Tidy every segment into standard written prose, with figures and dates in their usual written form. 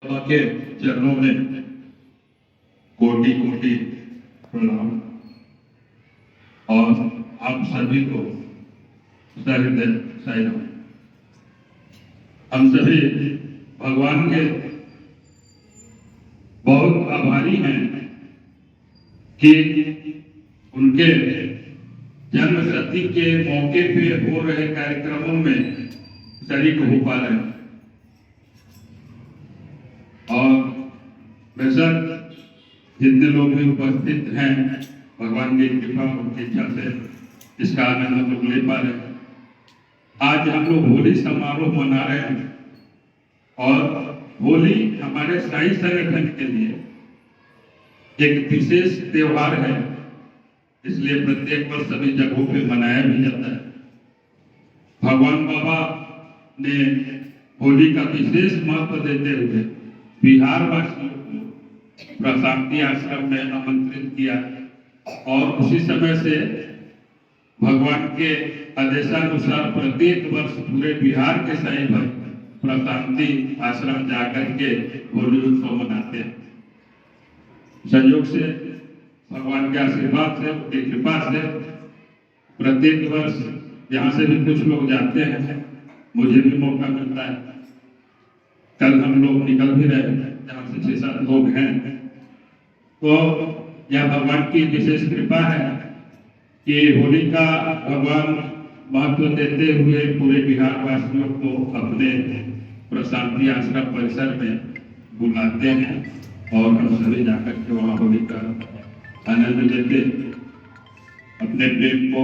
के चरणों में कोटि कोटि प्रणाम और आप सभी को सहृदय साईराम। हम सभी भगवान के बहुत आभारी हैं कि उनके जन्म शती के मौके पे हो रहे कार्यक्रमों में शरीक हो पा रहे हैं और बेशक जितने लोग भी उपस्थित हैं भगवान की कृपा उनकी इच्छा से इसका आनंद हम लोग ले पा रहे हैं। आज हम लोग होली समारोह मना रहे हैं और होली हमारे साई संगठन के लिए एक विशेष त्योहार है, इसलिए प्रत्येक वर्ष सभी जगहों पे मनाया भी जाता है। भगवान बाबा ने होली का विशेष महत्व देते हुए बिहार वासियों को प्रशांति आश्रम में आमंत्रित किया और उसी समय से भगवान के आदेशानुसार प्रत्येक वर्ष पूरे बिहार के साई भाई प्रशांति आश्रम जाकर के होली उत्सव मनाते हैं। संयोग से भगवान के आशीर्वाद से उनकी कृपा से प्रत्येक वर्ष यहाँ से भी कुछ लोग जाते हैं, मुझे भी मौका मिलता है। कल हम लोग निकल भी रहे हैं, जहाँ से 6-7 लोग हैं। तो यह भगवान की विशेष कृपा है कि होली का भगवान महत्व देते हुए पूरे बिहार वासियों को अपने प्रशांति आश्रम परिसर में बुलाते हैं और हम सभी जाकर के वहाँ होली का आनंद लेते अपने प्रेम को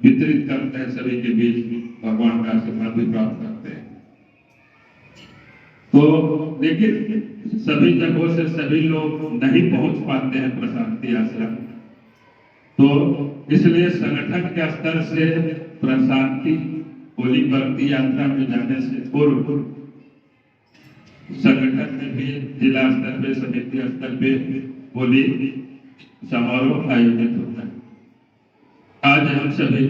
वितरित करते हैं, सभी के बीच भगवान का आशीर्वाद भी प्राप्त करते हैं। तो लेकिन सभी जगहों से सभी लोग नहीं पहुंच पाते हैं प्रशांति आश्रम, तो इसलिए संगठन के स्तर से प्रशांति होली भक्ति यात्रा में जाने से पूर्व संगठन में भी जिला स्तर पे समिति स्तर पे होली समारोह आयोजित होता है। आज हम सभी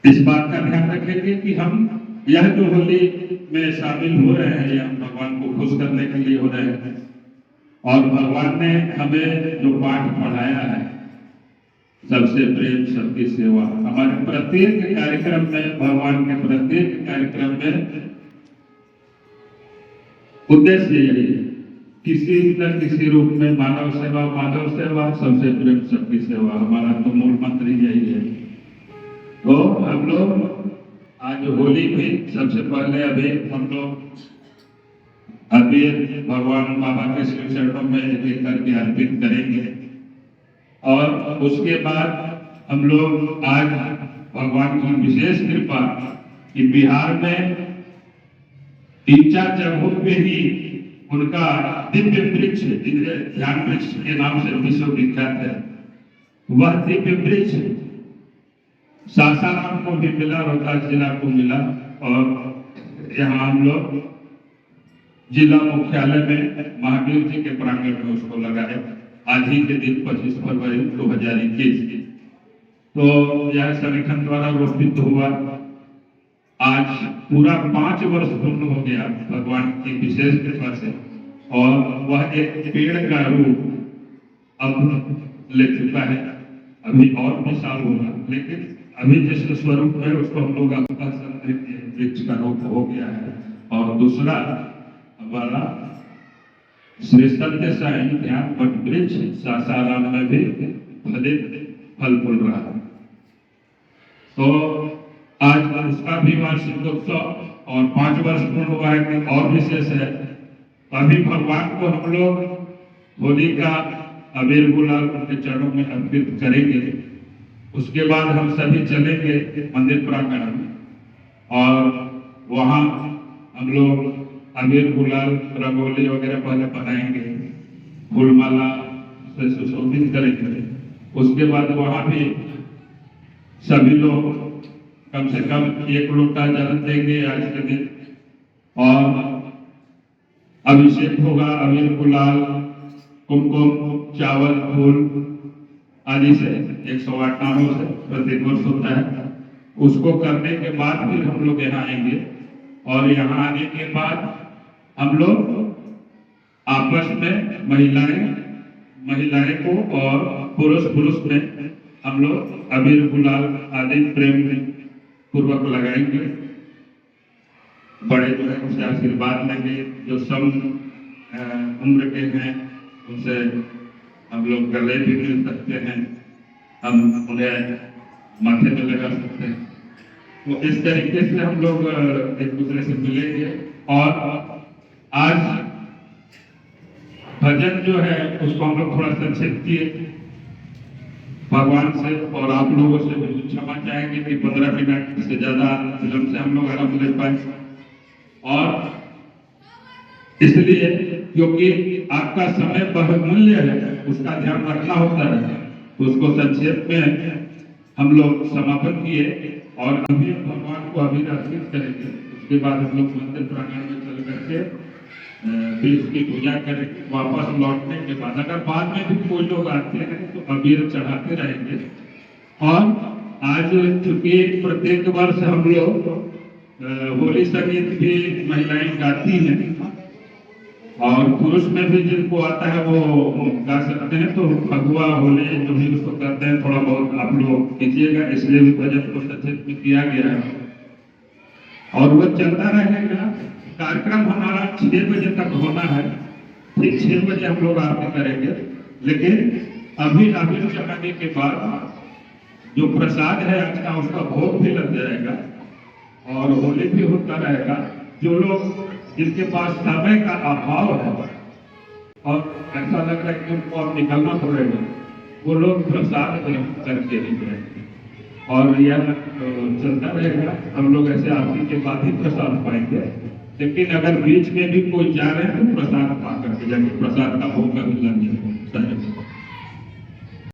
इस बात का ध्यान रखेंगे कि हम यह जो होली में शामिल हो रहे हैं, यह भगवान को खुश करने के लिए हो रहे हैं और भगवान ने हमें जो पाठ पढ़ाया है, सबसे प्रेम सबकी सेवा, हमारे प्रत्येक कार्यक्रम में भगवान के प्रत्येक कार्यक्रम में उद्देश्य यही है, किसी न किसी रूप में मानव सेवा, सबसे प्रेम सबकी सेवा, हमारा तो मूल मंत्र यही है। तो हम लोग आज होली भी सबसे पहले अभी हम लोग भगवान बाबा के श्री चरणों में एक करके अर्पित करेंगे और उसके बाद हम लोग आज भगवान की विशेष कृपा कि बिहार में 3-4 जगहों पे ही उनका दिव्य वृक्ष, ध्यान वृक्ष के नाम से विश्व विख्यात है। वह दिव्य वृक्ष सासाराम को भी मिला, रोहतास जिला को मिला और यहाँ हम लोग जिला मुख्यालय में महावीर जी के प्रांगण में उसको लगाए आज ही के दिन 25 फरवरी 2021। तो यह संगठन द्वारा रोपित हुआ, आज पूरा 5 वर्ष पूर्ण हो गया भगवान की विशेष कृपा से और वह एक पेड़ का रूप अब ले चुका है। अभी और भी साल होगा, लेकिन अभी जिस स्वरूप है उसको हम लोग कह सकते हैं कि वृक्ष का रूप हो गया है। और दूसरा हमारा श्री सत्य साई ध्यान वट वृक्ष सासाराम में भी फल फूल रहा है। तो आज उसका भी वार्षिक उत्सव और 5 वर्ष पूर्ण हुआ है कि और विशेष है। अभी भगवान को हम लोग होली का अबीर गुलाल उनके चरणों में अर्पित करेंगे। उसके बाद हम सभी चलेंगे मंदिर प्रांगण में और वहाँ हम लोग अबीर गुलाल रंगोली वगैरह पहले बनाएंगे, फूलमाला से सुशोभित करेंगे। उसके बाद वहाँ भी सभी लोग कम से कम 1 लोटा जल देंगे आज के दिन और अभिषेक होगा। अबीर गुलाल, कुमकुम, चावल, फूल आदि से 108 नामों से प्रत्येक वर्ष होता है। उसको करने के बाद फिर हम लोग यहाँ आएंगे और यहाँ आने के बाद हम लोग आपस में महिलाएं को और पुरुष में हम लोग अबीर गुलाल आदि प्रेम पूर्वक लगाएंगे। बड़े जो है उनसे आशीर्वाद लेंगे, जो सम उम्र के हैं उनसे हम लोग गले भी मिल सकते हैं, हम उन्हें माथे में लगा सकते हैं। तो इस तरीके से हम लोग एक दूसरे से मिलेंगे। और आज भजन जो है उसको हम लोग थोड़ा संक्षिप्त किए भगवान से, और आप लोगों से भी क्षमा चाहेंगे कि 15 मिनट से ज्यादा फिल्म से हम लोग आराम ले पाए। और इसलिए क्योंकि आपका समय बहुमूल्य है, उसका ध्यान रखना होता है, तो उसको संक्षेप में हम लोग समापन किए और अभी भगवान को अभिराशित करेंगे। उसके बाद हम लोग मंदिर प्रांगण में चल करके फिर उसकी पूजा करेंगे। वापस लौटने के बाद अगर बाद में भी कोई लोग आते हैं तो अबीर चढ़ाते रहेंगे। और आज चूंकि प्रत्येक वर्ष हम लोग होली संगीत भी महिलाएं गाती हैं और पुरुष में भी जिनको आता है वो गा सकते हैं, तो फगुआ होली जो भी उसको करते हैं थोड़ा बहुत आप लोग कीजिएगा, इसलिए भी भजन को संक्षिप्त में किया गया है। और वो चलता रहेगा। कार्यक्रम हमारा 6 बजे तक होना है, ठीक 6 बजे हम लोग आरती करेंगे। लेकिन अभी अबीर चढ़ाने के बाद जो प्रसाद है आज का उसका भोग भी लग जाएगा और होली भी होता रहेगा। जो लोग जिनके पास समय का अभाव है और ऐसा लग रहा है कि उनको अब निकलना पड़ेगा, वो लोग प्रसाद ग्रहण करके ही जाएंगे और यह चलता रहेगा। हम लोग ऐसे आरती के बाद ही प्रसाद पाएंगे। लेकिन अगर बीच में भी कोई जा रहे हैं तो प्रसाद पा करके जाएंगे, प्रसाद का भोग